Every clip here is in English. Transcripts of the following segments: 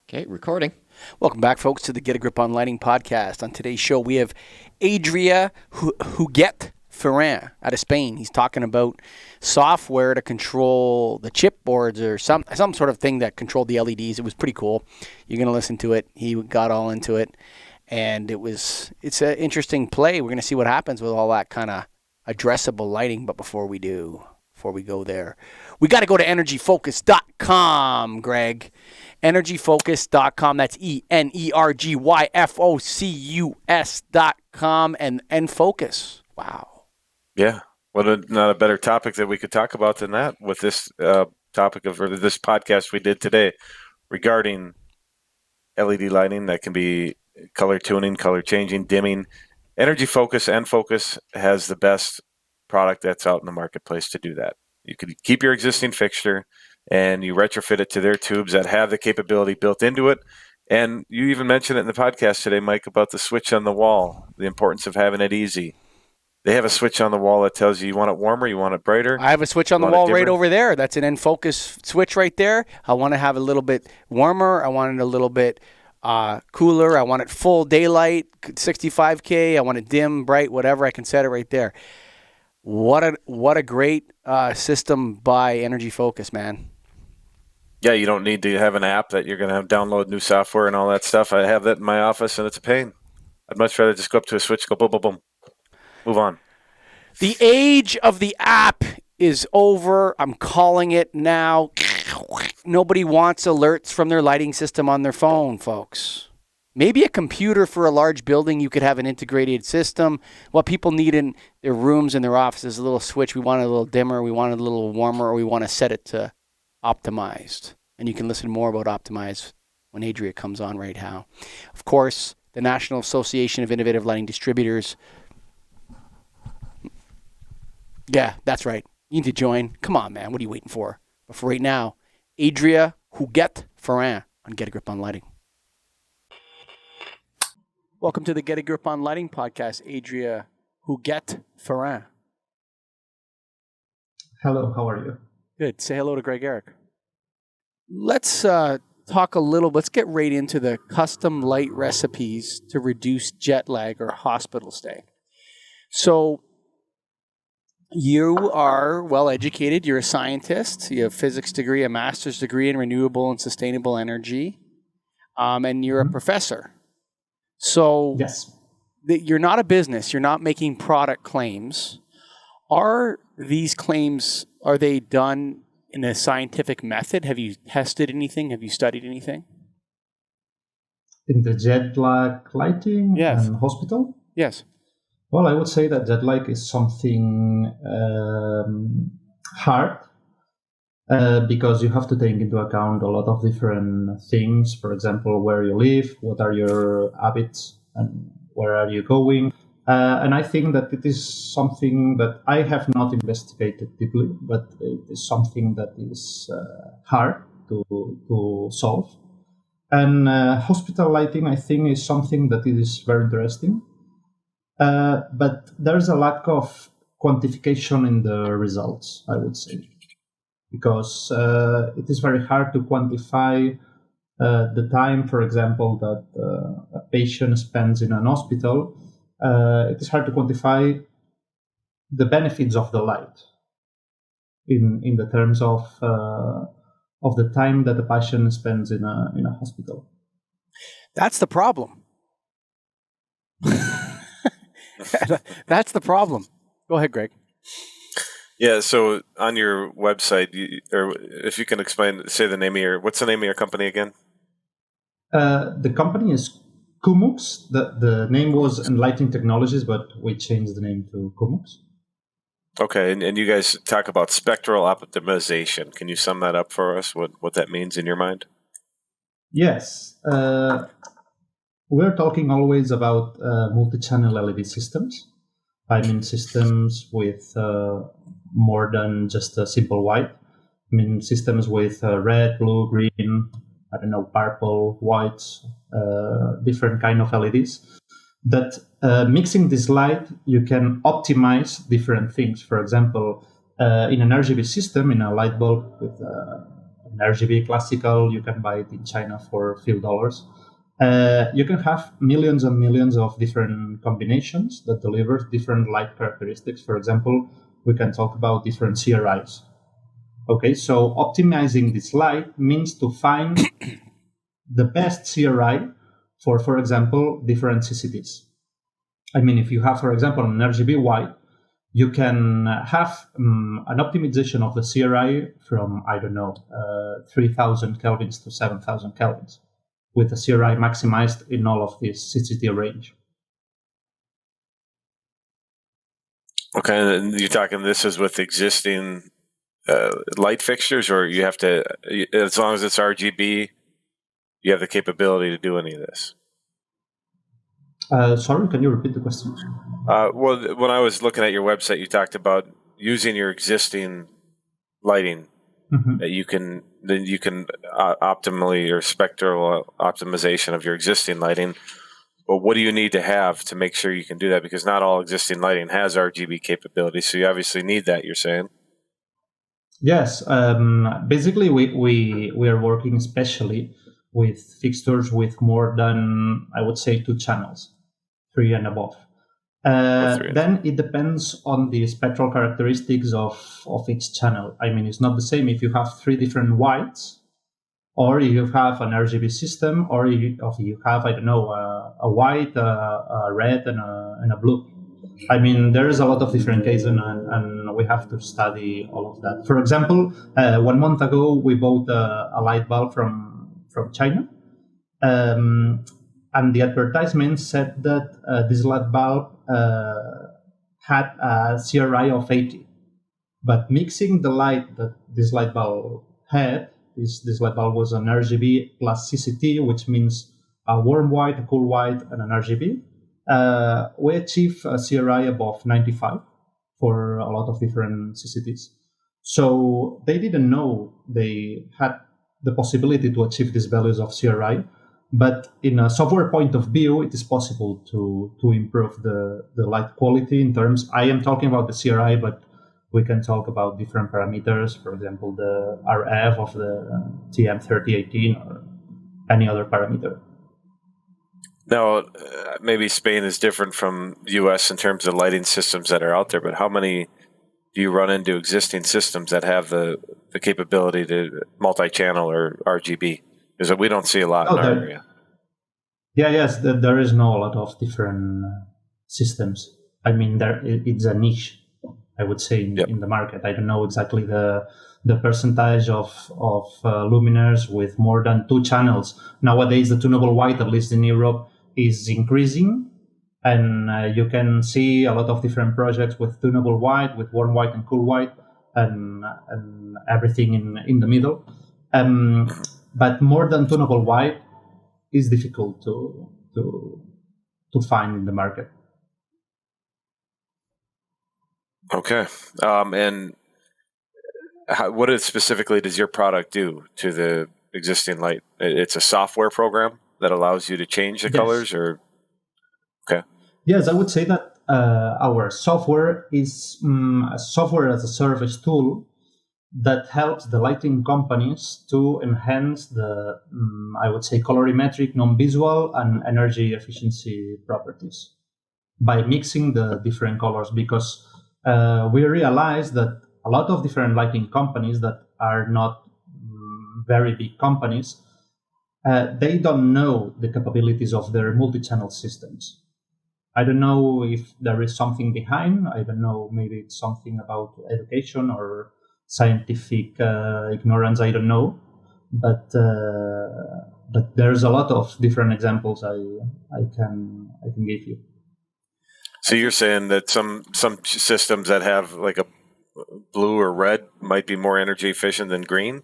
Okay, recording. Welcome back, folks, to the Get a Grip on Lighting podcast. On today's show, we have Adrià Huguet-Ferran out of Spain. He's talking about software to control the chipboards or some sort of thing that controlled the LEDs. It was pretty cool. You're going to listen to it. He got all into it, and it's an interesting play. We're going to see what happens with all that kind of addressable lighting. But before we go there, we got to go to energyfocus.com, Greg. Energyfocus.com. That's ENERGYFOCUS.com and focus. Wow. Yeah. Not a better topic that we could talk about than that with this topic of this podcast we did today regarding LED lighting that can be color tuning, color changing, dimming. Energy Focus and Focus has the best product that's out in the marketplace to do that. You could keep your existing fixture and you retrofit it to their tubes that have the capability built into it. And you even mentioned it in the podcast today, Mike, about the switch on the wall, the importance of having it easy. They have a switch on the wall that tells you want it warmer, you want it brighter. I have a switch on the wall right over there. That's an N-Focus switch right there. I want to have a little bit warmer. I want it a little bit cooler. I want it full daylight, 65K. I want it dim, bright, whatever. I can set it right there. What a great system by Energy Focus, man. Yeah, you don't need to have an app that you're going to have download new software and all that stuff. I have that in my office, and it's a pain. I'd much rather just go up to a switch, go boom, boom, boom, move on. The age of the app is over. I'm calling it now. Nobody wants alerts from their lighting system on their phone, folks. Maybe a computer for a large building, you could have an integrated system. What people need in their rooms and their offices is a little switch. We want it a little dimmer, we want it a little warmer, or we want to set it to optimized. And you can listen more about optimized when Adrià comes on right now. Of course, the National Association of Innovative Lighting Distributors. Yeah, that's right. You need to join. Come on, man. What are you waiting for? But for right now, Adrià Huguet-Ferran on Get a Grip on Lighting. Welcome to the Get a Grip on Lighting podcast, Adrià Huguet-Ferran. Hello, how are you? Good. Say hello to Greg Ehrich. Let's talk a little. Let's get right into the custom light recipes to reduce jet lag or hospital stay. So you are well educated. You're a scientist. You have a physics degree, a master's degree in renewable and sustainable energy, and you're a professor. So yes, you're not a business. You're not making product claims. Are these claims, are they done in a scientific method? Have you tested anything? Have you studied anything? In the jet lag lighting and hospital? Yes. Well, I would say that jet lag is something hard because you have to take into account a lot of different things. For example, where you live, what are your habits, and where are you going? And I think that it is something that I have not investigated deeply, but it is something that is hard to solve. And hospital lighting, I think, is something that is very interesting. But there's a lack of quantification in the results, I would say, because it is very hard to quantify the time, for example, that a patient spends in an hospital. It is hard to quantify the benefits of the light in the terms of the time that the patient spends in a hospital. That's the problem. That's the problem. Go ahead, Greg. Yeah, so on your website, or if you can explain, say the name of what's the name of your company again? The company is Kumux. The name was Enlightened Technologies, but we changed the name to Kumux. Okay, and you guys talk about spectral optimization. Can you sum that up for us, what that means in your mind? Yes. We're talking always about multi-channel LED systems. I mean systems with more than just a simple white. I mean systems with red, blue, green, purple, white, different kind of LEDs. That mixing this light, you can optimize different things. For example, in an RGB system, in a light bulb with an RGB classical, you can buy it in China for a few dollars. You can have millions and millions of different combinations that deliver different light characteristics. For example, we can talk about different CRIs. Okay, so optimizing this light means to find the best CRI for example, different CCTs. I mean, if you have, for example, an RGB white, you can have an optimization of the CRI from, 3,000 kelvins to 7,000 kelvins, with the CRI maximized in all of this CCT range. Okay, and you're talking this is with existing light fixtures, or you have to, as long as it's RGB, you have the capability to do any of this? Sorry, can you repeat the question? Well, when I was looking at your website, you talked about using your existing lighting. Mm-hmm. That you can optimally or spectral optimization of your existing lighting. But what do you need to have to make sure you can do that? Because not all existing lighting has RGB capability, so you obviously need that. You're saying? Yes. Basically, we are working especially with fixtures with more than, I would say, 2 channels, 3 and above. Then it depends on the spectral characteristics of each channel. I mean, it's not the same if you have 3 different whites, or if you have an RGB system, or if you have, a white, a red, and a blue. I mean, there is a lot of different cases, and we have to study all of that. For example, 1 month ago, we bought a light bulb from China. And the advertisement said that this light bulb had a CRI of 80. But mixing the light that this light bulb had, this light bulb was an RGB plus CCT, which means a warm white, a cool white, and an RGB. We achieved a CRI above 95 for a lot of different CCTs. So they didn't know they had the possibility to achieve these values of CRI. But in a software point of view, it is possible to improve the light quality in terms, I am talking about the CRI, but we can talk about different parameters, for example, the RF of the TM3018 or any other parameter. Now, maybe Spain is different from the US in terms of lighting systems that are out there, but how many do you run into existing systems that have the capability to multi-channel or RGB? Because we don't see a lot in our area. Yeah, yes, there is no a lot of different systems. I mean, it's a niche, I would say, in the market. I don't know exactly the percentage of luminaires with more than 2 channels. Nowadays, the tunable white, at least in Europe, is increasing. And you can see a lot of different projects with tunable white, with warm white and cool white, and everything in the middle. But more than tunable white is difficult to find in the market. Okay. And what specifically does your product do to the existing light? It's a software program that allows you to change the colors, or? Okay. Yes, I would say that our software is a software as a service tool that helps the lighting companies to enhance the, I would say, colorimetric, non-visual, and energy efficiency properties by mixing the different colors. Because we realize that a lot of different lighting companies that are not very big companies, they don't know the capabilities of their multi-channel systems. I don't know if there is something behind. I don't know, maybe it's something about education or scientific ignorance. I don't know, but there's a lot of different examples I can give you. So you're saying that some systems that have like a blue or red might be more energy efficient than green?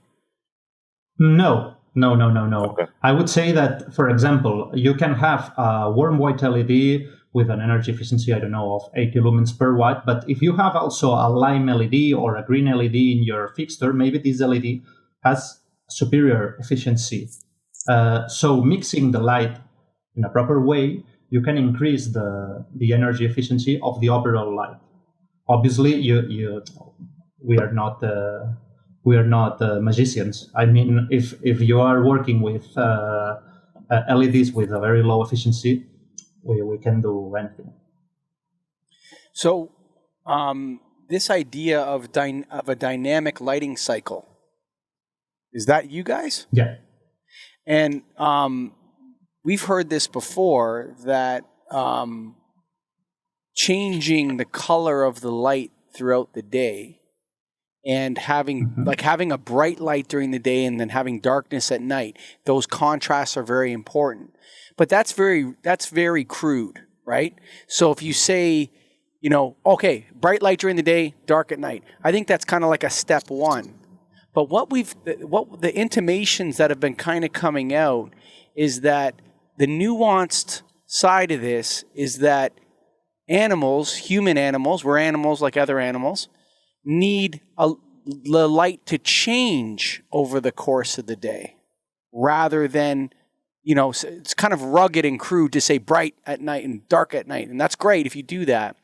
No. Okay. I would say that, for example, you can have a warm white LED with an energy efficiency, of 80 lumens per watt. But if you have also a lime LED or a green LED in your fixture, maybe this LED has superior efficiency. So mixing the light in a proper way, you can increase the energy efficiency of the overall light. Obviously, we are not We are not magicians. I mean, if you are working with LEDs with a very low efficiency, we can do anything. So, this idea of a dynamic lighting cycle, is that you guys? Yeah. And we've heard this before, that changing the color of the light throughout the day and having a bright light during the day and then having darkness at night, those contrasts are very important. But that's very crude, right? So if you say, okay, bright light during the day, dark at night, I think that's kind of like a step one. But what the intimations that have been kind of coming out is that the nuanced side of this is that human animals, we're animals like other animals, need the light to change over the course of the day, rather than, it's kind of rugged and crude to say bright at night and dark at night. And that's great if you do that.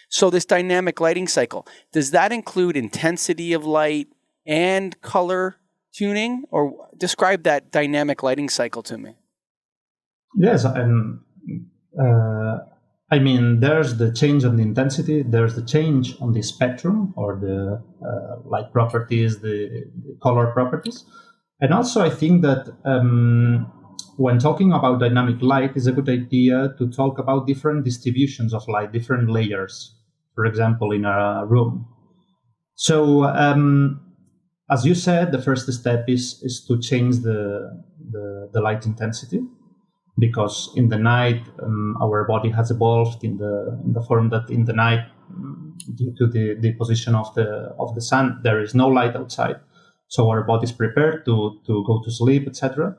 So this dynamic lighting cycle, does that include intensity of light and color tuning? Or describe that dynamic lighting cycle to me. Yes, and I mean, there's the change on the intensity, there's the change on the spectrum, or the light properties, the color properties. And also, I think that when talking about dynamic light, it's a good idea to talk about different distributions of light, different layers, for example, in a room. So, as you said, the first step is to change the light intensity. Because in the night, our body has evolved in the form that in the night, due to the position of the sun, there is no light outside, so our body is prepared to go to sleep, etc.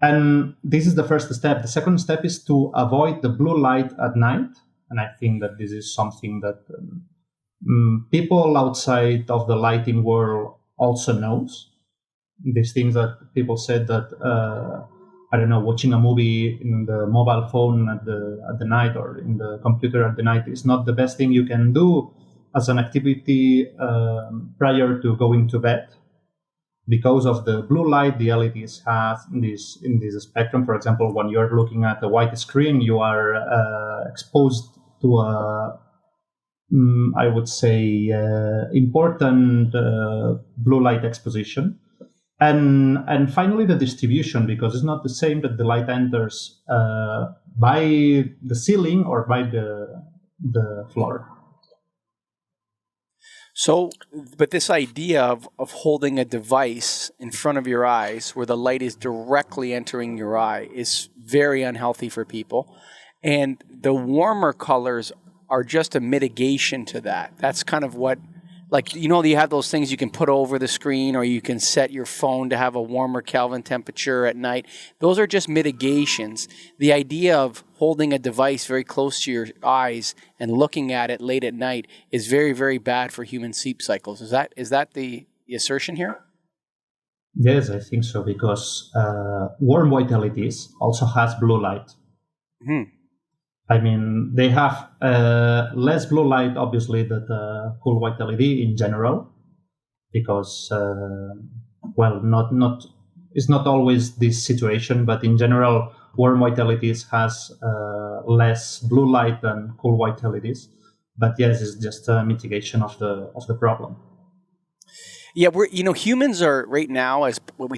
And this is the first step. The second step is to avoid the blue light at night, and I think that this is something that people outside of the lighting world also knows. These things that people said that. I don't know, watching a movie in the mobile phone at the night or in the computer at the night is not the best thing you can do as an activity prior to going to bed. Because of the blue light the LEDs have in this spectrum. For example, when you're looking at a white screen, you are exposed to I would say, important blue light exposition. And finally, the distribution, because it's not the same that the light enters by the ceiling or by the floor. So, but this idea of holding a device in front of your eyes where the light is directly entering your eye is very unhealthy for people. And the warmer colors are just a mitigation to that. That's kind of what, like, you have those things you can put over the screen, or you can set your phone to have a warmer Kelvin temperature at night. Those are just mitigations. The idea of holding a device very close to your eyes and looking at it late at night is very, very bad for human sleep cycles. Is that the assertion here? Yes, I think so, because warm white LEDs also has blue light. Mm-hmm. I mean, they have less blue light, obviously, than cool white LED in general, because, it's not always this situation, but in general, warm white LEDs has less blue light than cool white LEDs. But yes, it's just a mitigation of the problem. Yeah, humans are right now, as we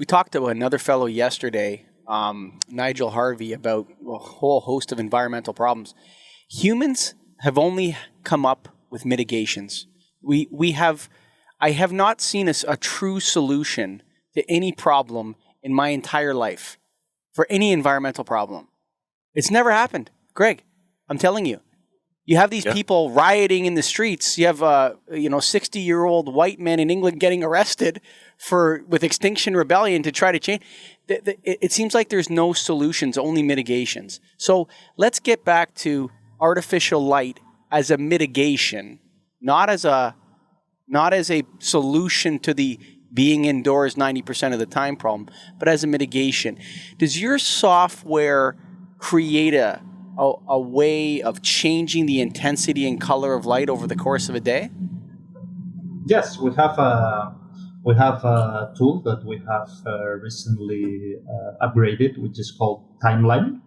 talked to another fellow yesterday, Nigel Harvey, about a whole host of environmental problems. Humans have only come up with mitigations. I have not seen a true solution to any problem in my entire life for any environmental problem. It's never happened. Greg, I'm telling you. You have these people rioting in the streets. You have 60-year-old white men in England getting arrested with Extinction Rebellion to try to change. It seems like there's no solutions, only mitigations. So let's get back to artificial light as a mitigation, not as a solution to the being indoors 90% of the time problem, but as a mitigation. Does your software create a way of changing the intensity and color of light over the course of a day? Yes, we have We have a tool that we have recently upgraded, which is called Timeline.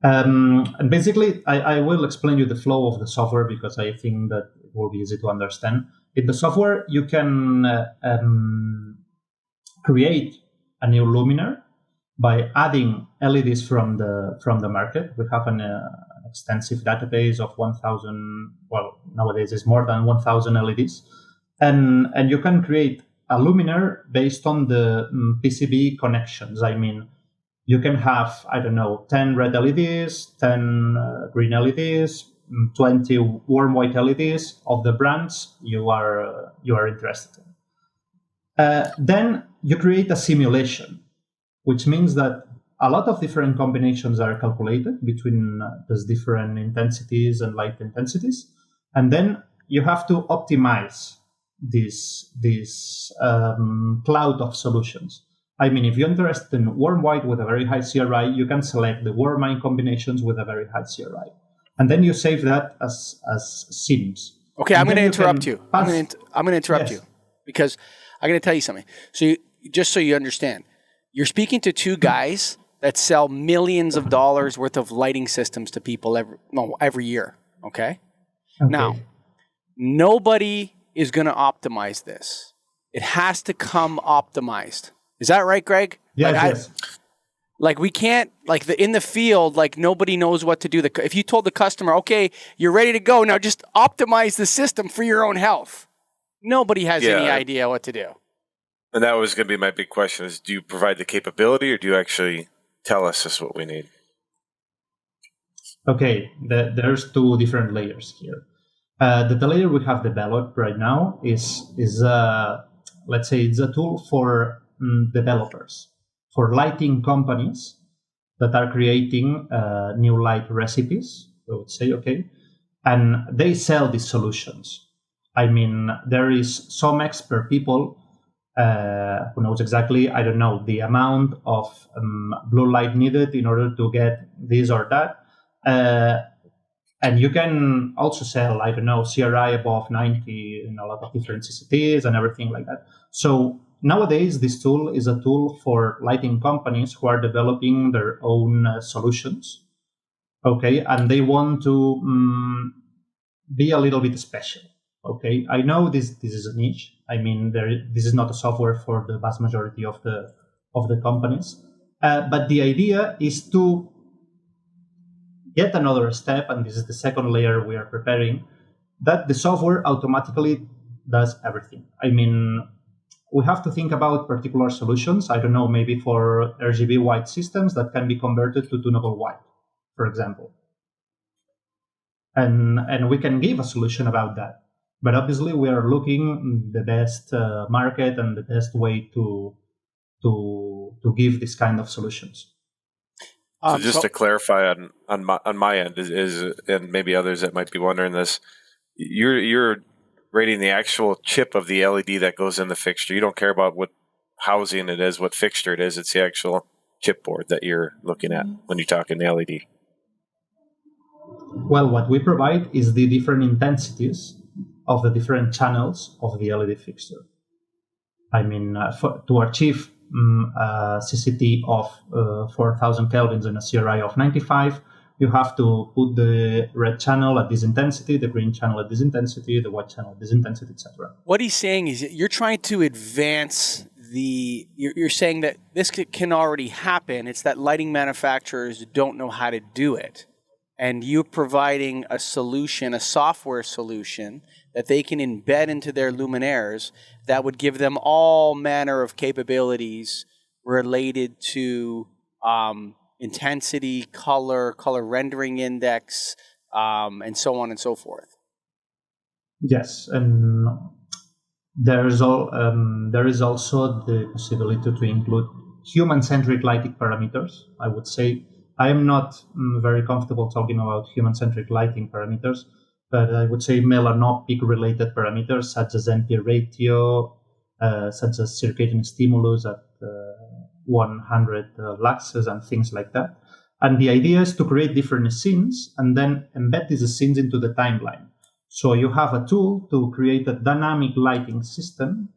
And basically, I will explain you the flow of the software because I think that it will be easy to understand. In the software, you can create a new luminaire by adding LEDs from the market. We have an extensive database of 1,000. Well, nowadays it's more than 1,000 LEDs, and you can create a luminaire based on the PCB connections. I mean, you can have, I don't know, 10 red LEDs, 10 green LEDs, 20 warm white LEDs of the brands you are interested in. Then you create a simulation, which means that a lot of different combinations are calculated between those different intensities and light intensities, and then you have to optimize this cloud of solutions. I mean, if you're interested in warm white with a very high CRI, you can select the warm white combinations with a very high CRI. And then you save that as sims. Okay, I'm going to interrupt you. I'm going to interrupt Yes. you because I'm going to tell you something. So just so you understand, you're speaking to two guys that sell millions of dollars worth of lighting systems to people every year, okay? Now, nobody is going to optimize this. It has to come optimized. Is that right, Greg? Yes. Like we can't, like in the field, like nobody knows what to do. If you told the customer, okay, you're ready to go, now just optimize the system for your own health. Nobody has any idea what to do. And that was going to be my big question is, do you provide the capability or do you actually tell us this is what we need? Okay, there's two different layers here. The layer we have developed right now is let's say it's a tool for developers, for lighting companies that are creating new light recipes, I would say, okay, and they sell these solutions. I mean, there is some expert people who knows exactly, I don't know, the amount of blue light needed in order to get this or that. And you can also sell, I don't know, CRI above 90 in a lot of different CCTs and everything like that. So nowadays, this tool is a tool for lighting companies who are developing their own solutions, okay? And they want to be a little bit special, okay? I know this is a niche. I mean, this is not a software for the vast majority of the companies. But the idea is to get another step, and this is the second layer we are preparing, that the software automatically does everything. I mean, we have to think about particular solutions. I don't know, maybe for RGB white systems that can be converted to tunable white, for example. And we can give a solution about that. But obviously, we are looking the best market and the best way to give this kind of solutions. So just to clarify on my end is and maybe others that might be wondering this, you're rating the actual chip of the LED that goes in the fixture. You don't care about what housing it is, what fixture it is. It's the actual chipboard that you're looking at when you're talking the LED. Well, what we provide is the different intensities of the different channels of the LED fixture. I mean, to achieve CCT of 4,000 kelvins and a CRI of 95, you have to put the red channel at this intensity, the green channel at this intensity, the white channel at this intensity, etc. What he's saying is you're trying to advance you're saying that this can already happen. It's that lighting manufacturers don't know how to do it. And you're providing a solution, a software solution that they can embed into their luminaires that would give them all manner of capabilities related to intensity, color rendering index, and so on and so forth. Yes, and there is also the possibility to include human-centric lighting parameters. I would say I am not very comfortable talking about human-centric lighting parameters, but I would say melanopic-related parameters such as NP ratio, such as circadian stimulus at 100 luxes and things like that. And the idea is to create different scenes and then embed these scenes into the timeline. So you have a tool to create a dynamic lighting system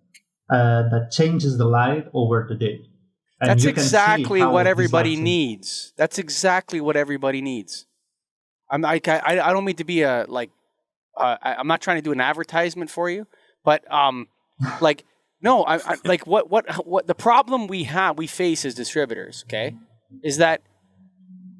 that changes the light over the day. And That's you can see exactly how what these everybody lights needs. That's exactly what everybody needs. I don't mean to be I'm not trying to do an advertisement for you, but like no, I like what the problem we face as distributors, okay, is that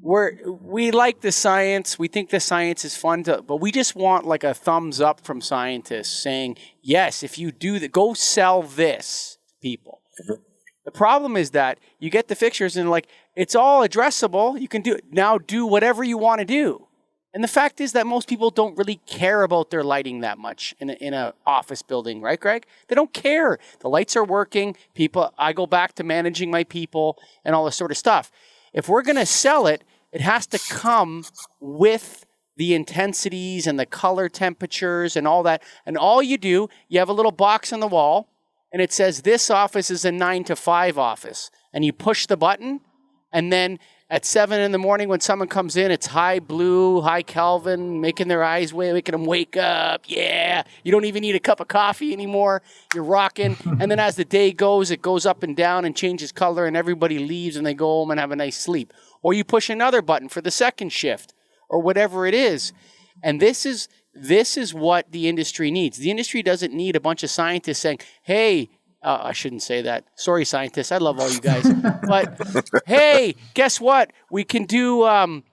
we like the science, we think the science is fun but we just want like a thumbs up from scientists saying, yes, if you do that, go sell this to people. Mm-hmm. The problem is that you get the fixtures and like, it's all addressable. You can do whatever you want to do. And the fact is that most people don't really care about their lighting that much in a office building, right, Greg? They don't care. The lights are working. I go back to managing my people and all this sort of stuff. If we're going to sell it, it has to come with the intensities and the color temperatures and all that. And all you do, you have a little box on the wall, and it says this office is a 9 to 5 office. And you push the button, and then at 7 in the morning when someone comes in, it's high blue, high Kelvin, making their eyes making them wake up. Yeah, you don't even need a cup of coffee anymore. You're rocking. And then as the day goes, it goes up and down and changes color, and everybody leaves and they go home and have a nice sleep. Or you push another button for the second shift or whatever it is. And this is what the industry needs. The industry doesn't need a bunch of scientists saying, hey, I shouldn't say that. Sorry, scientists. I love all you guys. But hey, guess what? We can do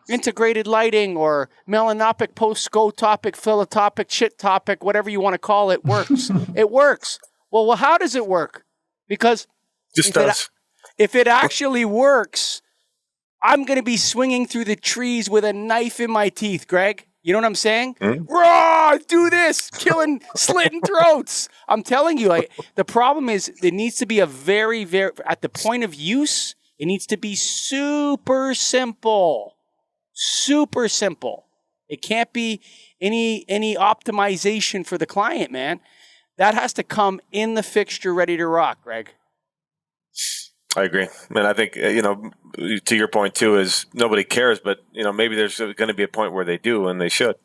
integrated lighting or melanopic, post-scotopic, philotopic, shit-topic, whatever you want to call it, works. It works. Well, how does it work? Because if it actually works, I'm going to be swinging through the trees with a knife in my teeth, Greg. You know what I'm saying? Raw, do this, slitting throats. I'm telling you, the problem is it needs to be a very, very, at the point of use, it needs to be super simple. Super simple. It can't be any optimization for the client, man. That has to come in the fixture ready to rock, Greg. I agree. And I think, to your point too, is nobody cares, but maybe there's going to be a point where they do and they should.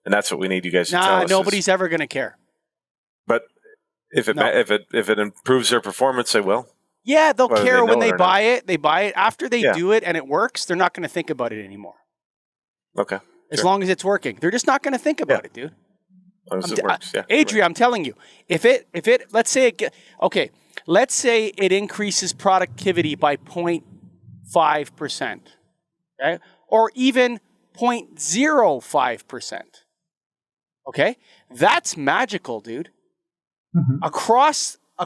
And that's what we need you guys to tell us. Nobody's ever going to care. But if it improves their performance, they will. Yeah, they'll care when they buy it. They buy it after they do it and it works. They're not going to think about it anymore. Okay. As long as it's working. They're just not going to think about it, dude. As long as it works, yeah. Adrià, I'm telling you, if it let's say let's say it increases productivity by 0.5%, okay? Or even 0.05%, okay? That's magical, dude. Mm-hmm. Across a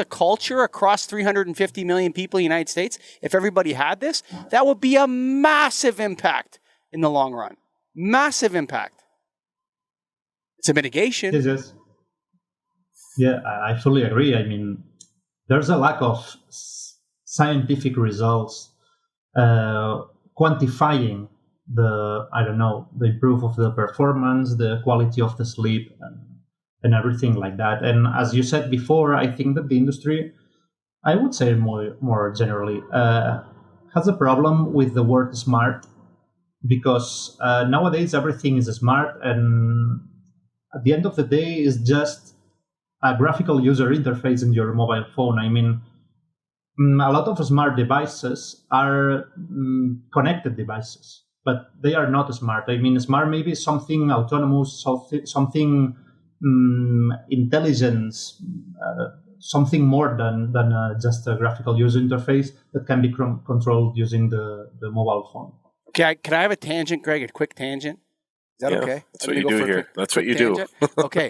culture, across 350 million people in the United States, if everybody had this, that would be a massive impact in the long run. Massive impact. It's a mitigation. Yes. Yeah, I fully agree. I mean, there's a lack of scientific results quantifying the improve of the performance, the quality of the sleep, and everything like that. And as you said before, I think that the industry, I would say more generally, has a problem with the word smart, because nowadays everything is smart, and at the end of the day is just a graphical user interface in your mobile phone. I mean, a lot of smart devices are connected devices, but they are not smart. I mean, smart maybe is something autonomous, something intelligence, something more than just a graphical user interface that can be controlled using the mobile phone. Okay, can I have a tangent, Greg? A quick tangent? Is that okay? That's what you do here. That's what you do. Okay.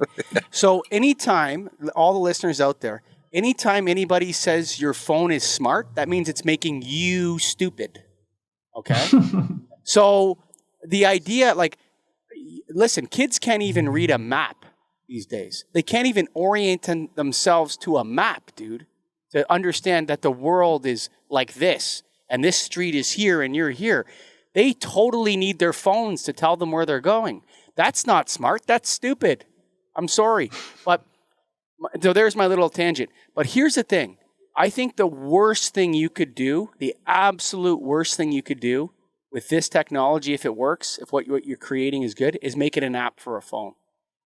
So anytime, all the listeners out there, anytime anybody says your phone is smart, that means it's making you stupid. Okay? So the idea, listen, kids can't even read a map these days. They can't even orient themselves to a map, dude, to understand that the world is like this, and this street is here, and you're here. They totally need their phones to tell them where they're going. That's not smart. That's stupid. I'm sorry. But so there's my little tangent. But here's the thing. I think the worst thing you could do, the absolute worst thing you could do with this technology, if it works, if what you're creating is good, is make it an app for a phone.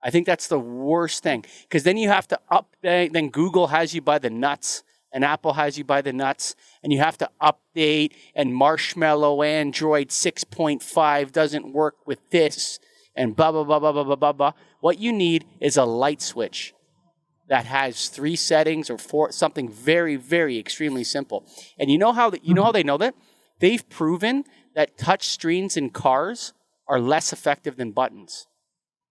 I think that's the worst thing, because then you have to then Google has you by the nuts and Apple has you by the nuts, and you have to update, and Marshmallow Android 6.5 doesn't work with this, and blah, blah, blah, blah, blah, blah, blah, blah. What you need is a light switch that has 3 settings or 4, something very, very extremely simple. And you know how they know that? They've proven that touch screens in cars are less effective than buttons.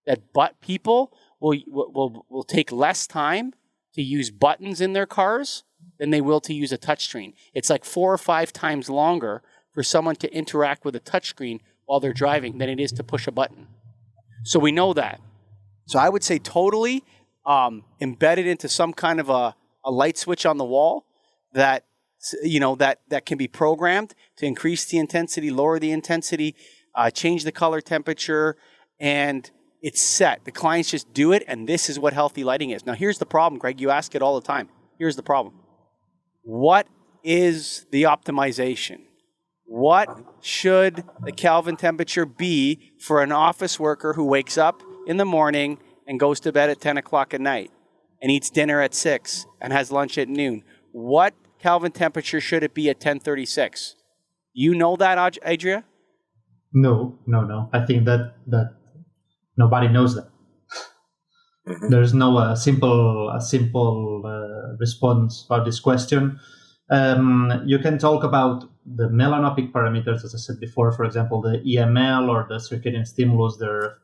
That people will take less time to use buttons in their cars than they will to use a touchscreen. It's like 4 or 5 times longer for someone to interact with a touchscreen while they're driving than it is to push a button. So we know that. So I would say totally embedded into some kind of a light switch on the wall that can be programmed to increase the intensity, lower the intensity, change the color temperature, and it's set. The clients just do it, and this is what healthy lighting is. Now, here's the problem, Greg. You ask it all the time. Here's the problem. What is the optimization? What should the Kelvin temperature be for an office worker who wakes up in the morning and goes to bed at 10 o'clock at night and eats dinner at 6 and has lunch at noon? What Kelvin temperature should it be at 10:36? You know that, Adrià? No. I think that nobody knows that. Mm-hmm. There's no simple response for this question. You can talk about the melanopic parameters, as I said before. For example, the EML or the circadian stimulus. There are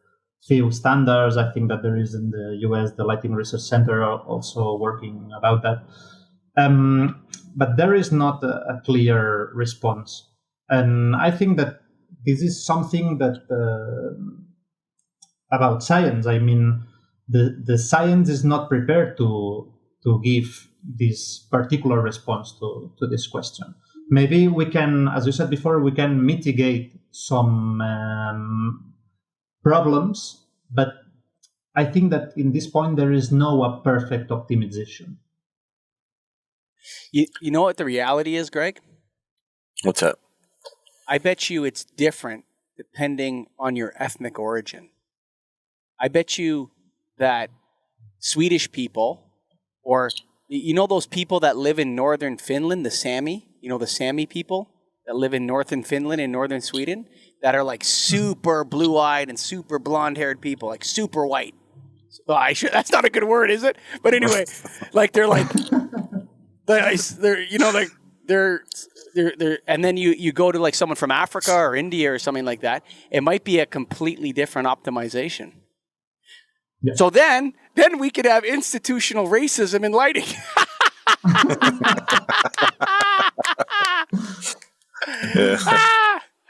few standards. I think that there is in the US, the Lighting Research Center are also working about that. But there is not a clear response. And I think that this is something that about science. I mean, the science is not prepared to give this particular response to this question. Maybe we can, as you said before, we can mitigate some problems, but I think that in this point there is no perfect optimization. You know what the reality is, Greg? What's that? I bet you it's different depending on your ethnic origin. I bet you that Swedish people, or those people that live in northern Finland, the Sami, the Sami people that live in northern Finland and northern Sweden, that are like super blue-eyed and super blonde-haired people, like super white. That's not a good word, is it? But anyway, like they're and then you go to like someone from Africa or India or something like that, it might be a completely different optimization. Yeah. So then we could have institutional racism in lighting.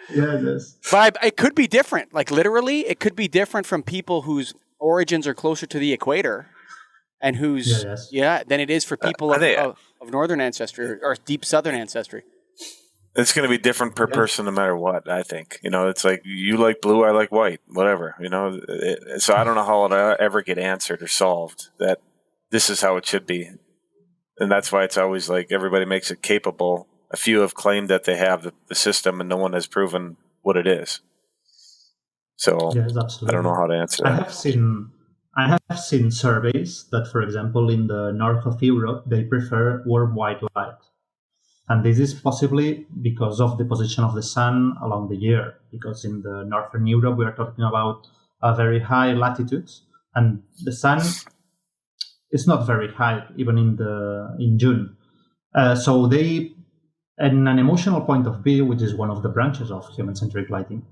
Yes. But it could be different. Like literally, it could be different from people whose origins are closer to the equator, and whose than it is for people of northern ancestry or deep southern ancestry. It's going to be different per person no matter what, I think. It's like you like blue, I like white, whatever. So I don't know how it'll ever get answered or solved, that this is how it should be. And that's why it's always like everybody makes it capable. A few have claimed that they have the system, and no one has proven what it is. So I don't know how to answer that. I have seen surveys that, for example, in the north of Europe, they prefer warm white light. And this is possibly because of the position of the sun along the year, because in the northern Europe, we are talking about very high latitudes, and the sun is not very high, even in June. So they, in an emotional point of view, which is one of the branches of human-centric lighting,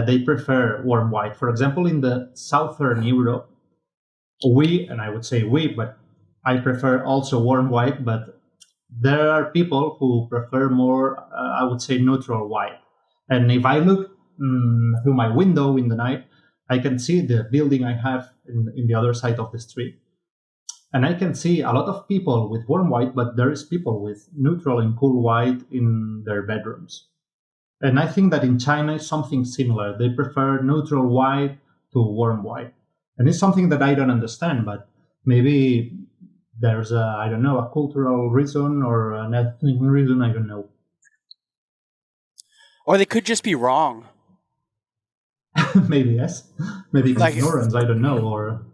they prefer warm white. For example, in the southern Europe, and I would say but I prefer also warm white, but there are people who prefer more, I would say, neutral white. And if I look through my window in the night, I can see the building I have in the other side of the street. And I can see a lot of people with warm white, but there is people with neutral and cool white in their bedrooms. And I think that in China is something similar. They prefer neutral white to warm white. And it's something that I don't understand, but maybe there's a cultural reason or an ethnic reason, I don't know. Or they could just be wrong. Maybe yes. Maybe it's Like- ignorance. I don't know. Or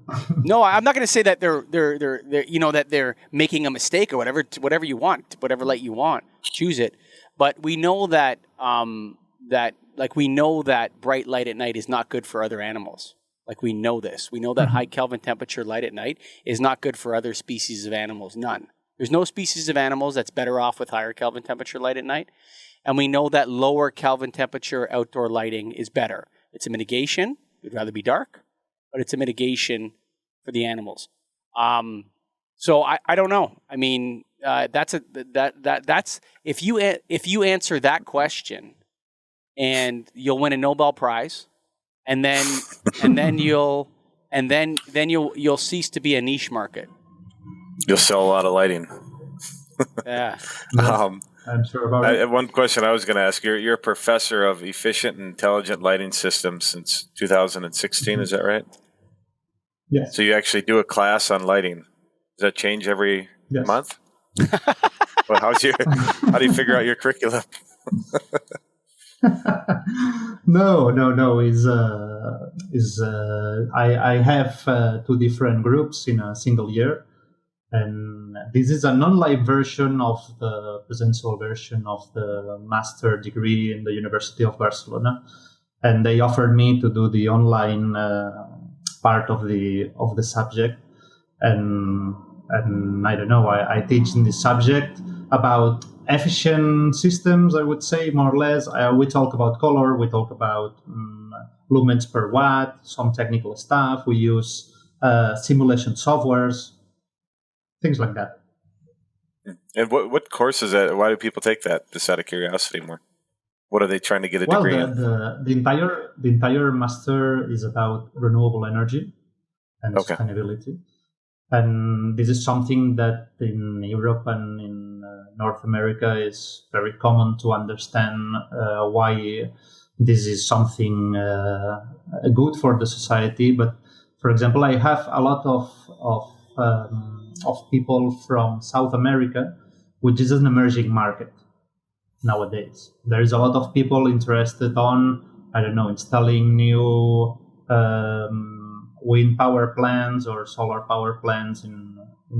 No, I'm not going to say that they're that they're making a mistake or whatever you want, whatever light you want, choose it. But we know that we know that bright light at night is not good for other animals. Like we know this. We know that high Kelvin temperature light at night is not good for other species of animals. None. There's no species of animals that's better off with higher Kelvin temperature light at night. And we know that lower Kelvin temperature outdoor lighting is better. It's a mitigation. We'd rather be dark, but it's a mitigation for the animals. So I don't know. I mean, that's if you answer that question, and you'll win a Nobel Prize, and then you'll cease to be a niche market. You'll sell a lot of lighting. Yeah. I'm sure about it. One question I was going to ask, you're a professor of efficient and intelligent lighting systems since 2016, is that right? Yes. So you actually do a class on lighting. Does that change every month? Well, how do you figure out your curriculum? No. I have two different groups in a single year. And this is an online version of the presential version of the master degree in the University of Barcelona, and they offered me to do the online part of the subject. And I don't know. I teach in this subject about efficient systems. I would say more or less. We talk about color. We talk about lumens per watt. Some technical stuff. We use simulation softwares. Things like that. And what course is that? Why do people take that? Just out of curiosity, more. What are they trying to get a degree in? The entire master is about renewable energy and sustainability, and this is something that in Europe and in North America is very common to understand why this is something good for the society. But for example, I have a lot of people from South America, which is an emerging market nowadays. There is a lot of people interested on, installing new wind power plants or solar power plants in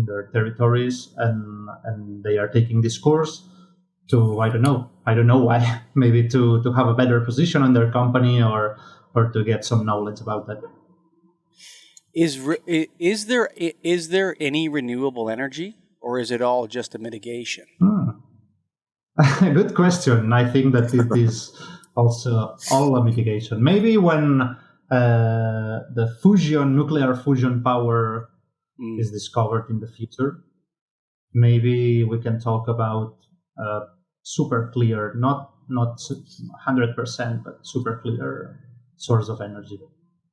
their territories, and they are taking this course to, I don't know why, maybe to have a better position in their company or to get some knowledge about that. Is there any renewable energy, or is it all just a mitigation? Good question. I think that it is also all a mitigation. Maybe when the nuclear fusion power is discovered in the future, maybe we can talk about super clear, not 100%, but super clear source of energy.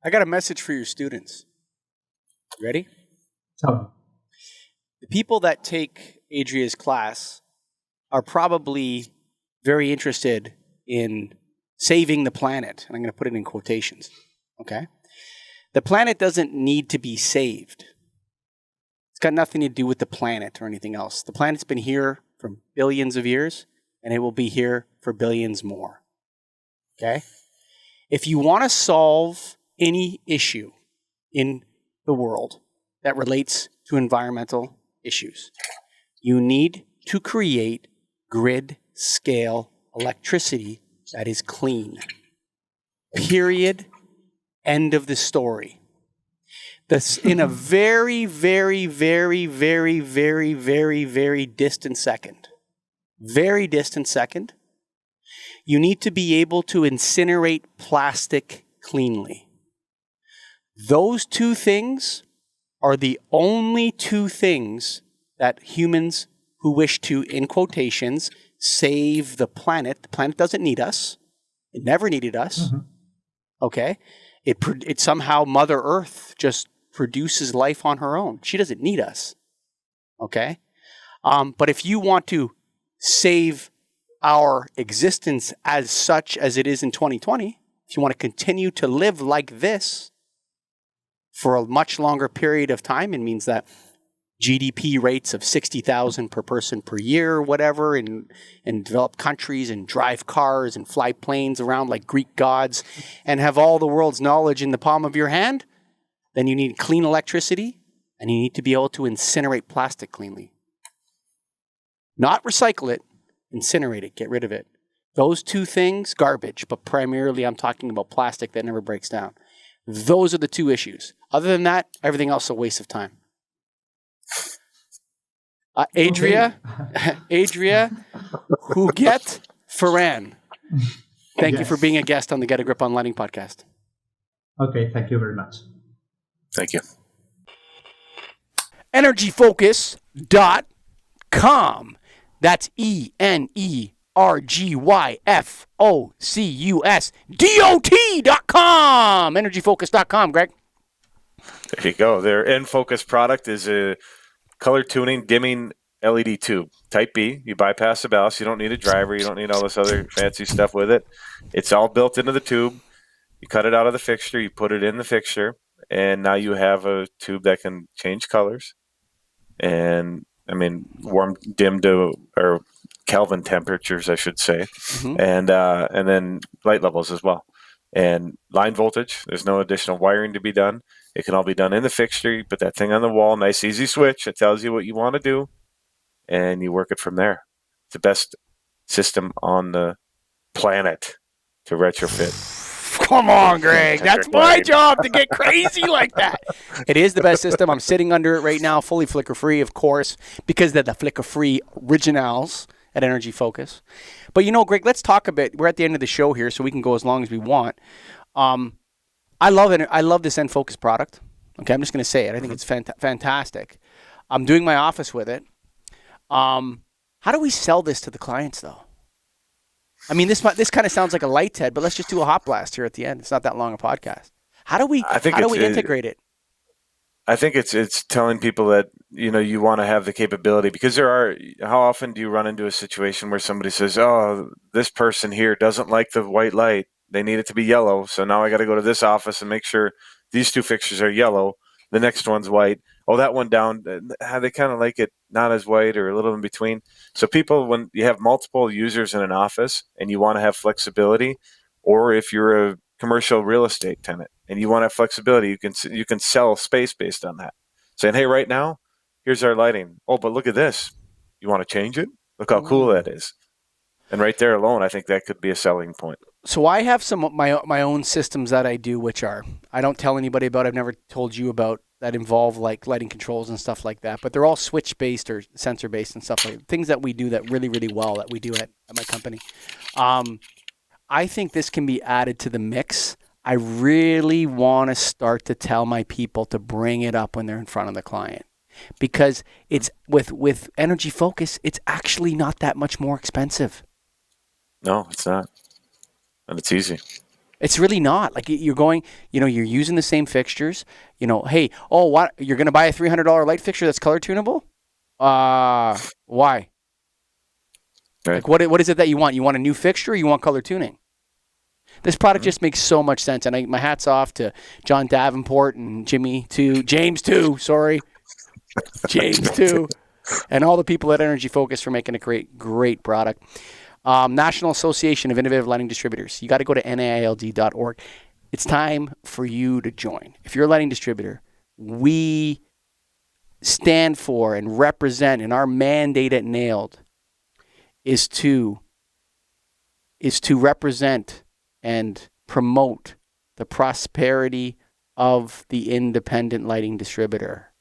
I got a message for your students. Ready? Tell me. The people that take Adrià's class are probably very interested in saving the planet. And I'm going to put it in quotations. Okay? The planet doesn't need to be saved. It's got nothing to do with the planet or anything else. The planet's been here for billions of years, and it will be here for billions more. Okay? If you want to solve any issue in the world that relates to environmental issues, you need to create grid scale electricity that is clean. Period. End of the story. That's in a very, very, very, very, very, very, very distant second. Very distant second. You need to be able to incinerate plastic cleanly. Those two things are the only two things that humans who wish to, in quotations, save the planet. The planet doesn't need us. It never needed us. Mm-hmm. Okay? It somehow Mother Earth just produces life on her own. She doesn't need us. Okay? But if you want to save our existence as such as it is in 2020, if you want to continue to live like this for a much longer period of time, it means that GDP rates of 60,000 per person per year, whatever, in developed countries, and drive cars and fly planes around like Greek gods, and have all the world's knowledge in the palm of your hand, then you need clean electricity, and you need to be able to incinerate plastic cleanly. Not recycle it, incinerate it, get rid of it. Those two things, garbage, but primarily I'm talking about plastic that never breaks down. Those are the two issues. Other than that, everything else is a waste of time. Adrià Huguet-Ferran, thank you for being a guest on the Get a Grip on Lighting podcast. Okay, thank you very much. Thank you. EnergyFocus.com. That's EnergyFocusDOT.com. EnergyFocus.com, Greg. There you go. Their end focus product is a color tuning dimming LED tube. Type B. You bypass the ballast. You don't need a driver. You don't need all this other fancy stuff with it. It's all built into the tube. You cut it out of the fixture. You put it in the fixture. And now you have a tube that can change colors. And, I mean, warm, dim to, or Kelvin temperatures, I should say. Mm-hmm. And then light levels as well. And line voltage. There's no additional wiring to be done. It can all be done in the fixture. You put that thing on the wall, nice easy switch. It tells you what you want to do, and you work it from there. It's the best system on the planet to retrofit. Come on, Greg. That's my job to get crazy like that. It is the best system. I'm sitting under it right now, fully flicker-free, of course, because they're the flicker-free originals at Energy Focus. But, you know, Greg, let's talk a bit. We're at the end of the show here, so we can go as long as we want. I love it. I love this end focus product. Okay, I'm just going to say it. I think it's fantastic. I'm doing my office with it. How do we sell this to the clients, though? I mean, this kind of sounds like a light head, but let's just do a hot blast here at the end. It's not that long a podcast. How do we integrate it? I think it's telling people that, you know, you want to have the capability, because how often do you run into a situation where somebody says, oh, this person here doesn't like the white light. They need it to be yellow. So now I got to go to this office and make sure these two fixtures are yellow. The next one's white. Oh, that one down. They kind of like it not as white or a little in between. So people, when you have multiple users in an office and you want to have flexibility, or if you're a commercial real estate tenant and you want to have flexibility, you can sell space based on that. Saying, hey, right now, here's our lighting. Oh, but look at this. You want to change it? Look how cool that is. And right there alone, I think that could be a selling point. So I have some of my own systems that I do, which I don't tell anybody about. I've never told you about, that involve like lighting controls and stuff like that. But they're all switch-based or sensor-based and stuff like that. Things that we do that really, really well that we do at my company. I think this can be added to the mix. I really want to start to tell my people to bring it up when they're in front of the client. Because it's with Energy Focus, it's actually not that much more expensive. No, it's not. And it's easy. It's really not. Like, you're going, you know, you're using the same fixtures. You know, hey, what? You're going to buy a $300 light fixture that's color tunable? Why? Right. Like, what is it that you want? You want a new fixture or you want color tuning? This product just makes so much sense. And my hat's off to John Davenport and James too, and all the people at Energy Focus for making a great product. National Association of Innovative Lighting Distributors. You got to go to NAILD.org. It's time for you to join. If you're a lighting distributor, we stand for and represent, and our mandate at NAILD is to represent and promote the prosperity of the independent lighting distributor.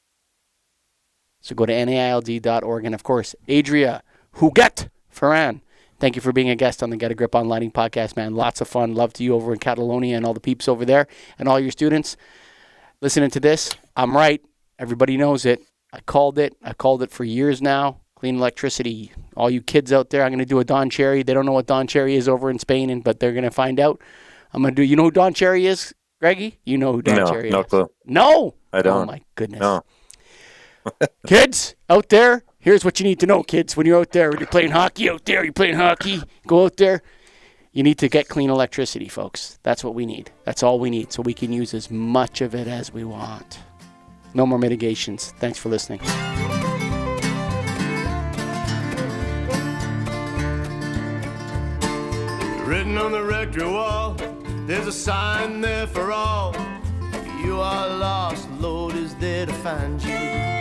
So go to NAILD.org. And, of course, Adrià Huguet-Ferran, thank you for being a guest on the Get a Grip on Lighting podcast, man. Lots of fun. Love to you over in Catalonia and all the peeps over there and all your students. Listening to this, I'm right. Everybody knows it. I called it for years now. Clean electricity. All you kids out there, I'm going to do a Don Cherry. They don't know what Don Cherry is over in Spain, but they're going to find out. I'm going to do, you know who Don Cherry is, Greggy? You know who Don Cherry is. No clue. No? I don't. Oh, my goodness. No. Kids out there, here's what you need to know, kids. When you're out there, when you're playing hockey out there, go out there. You need to get clean electricity, folks. That's what we need. That's all we need, so we can use as much of it as we want. No more mitigations. Thanks for listening. Written on the rectory wall, there's a sign there for all. You are lost, Lord is there to find you.